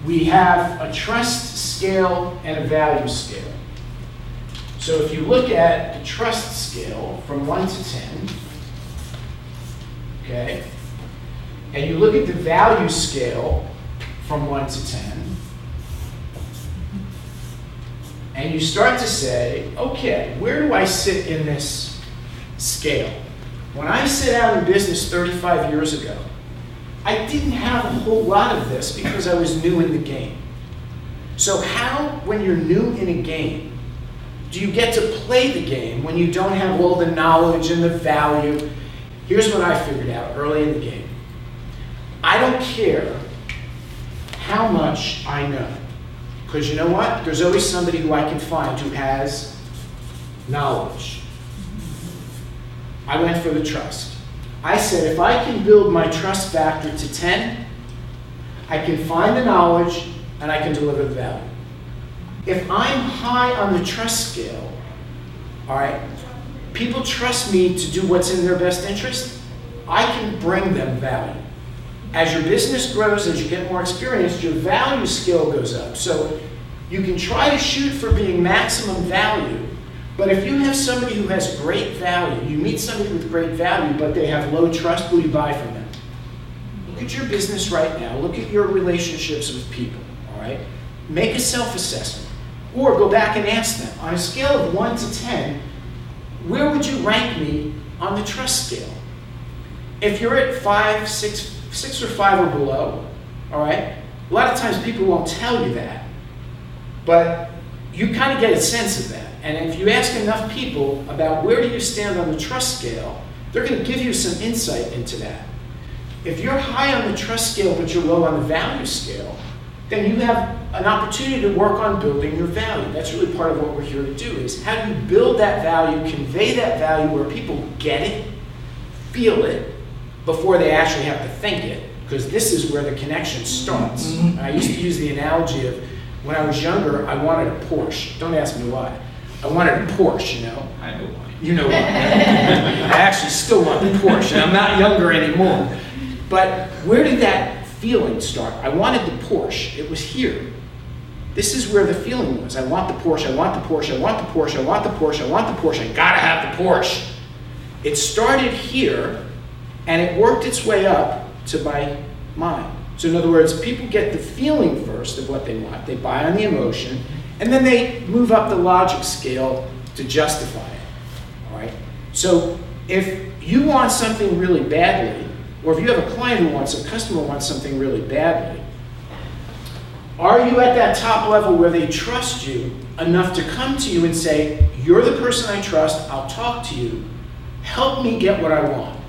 we have a trust scale and a value scale. So if you look at the trust scale from 1 to 10, okay, and you look at the value scale from 1 to 10, and you start to say, okay, where do I sit in this scale? When I set out in business 35 years ago, I didn't have a whole lot of this because I was new in the game. So how, when you're new in a game, do you get to play the game when you don't have all the knowledge and the value? Here's what I figured out early in the game. I don't care how much I know. Because you know what? There's always somebody who I can find who has knowledge. I went for the trust. I said, if I can build my trust factor to 10, I can find the knowledge and I can deliver the value. If I'm high on the trust scale, all right, people trust me to do what's in their best interest, I can bring them value. As your business grows, as you get more experience, your value scale goes up. So you can try to shoot for being maximum value, but if you have somebody who has great value, you meet somebody with great value, but they have low trust, will you buy from them? Look at your business right now. Look at your relationships with people, all right? Make a self-assessment. Or go back and ask them, on a scale of 1 to 10, where would you rank me on the trust scale? If you're at 5, 6 or 5 or below, all right? A lot of times people won't tell you that, but you kind of get a sense of that. And if you ask enough people about where do you stand on the trust scale, they're going to give you some insight into that. If you're high on the trust scale but you're low on the value scale, then you have an opportunity to work on building your value. That's really part of what we're here to do, is how do you build that value, convey that value where people get it, feel it, before they actually have to think it, because this is where the connection starts. Mm-hmm. I used to use the analogy of when I was younger, I wanted a Porsche. Don't ask me why. I wanted a Porsche, you know. I know why. You know why. I actually still want the Porsche, and I'm not younger anymore. But where did that feeling start? I wanted the Porsche. It was here. This is where the feeling was. I want the Porsche, I want the Porsche, I want the Porsche, I want the Porsche, I want the Porsche. I gotta have the Porsche. It started here, and it worked its way up to my mind. So in other words, people get the feeling first of what they want. They buy on the emotion, and then they move up the logic scale to justify it, all right? So if you want something really badly, or if you have a client who wants, a customer wants something really badly, are you at that top level where they trust you enough to come to you and say, you're the person I trust, I'll talk to you, help me get what I want?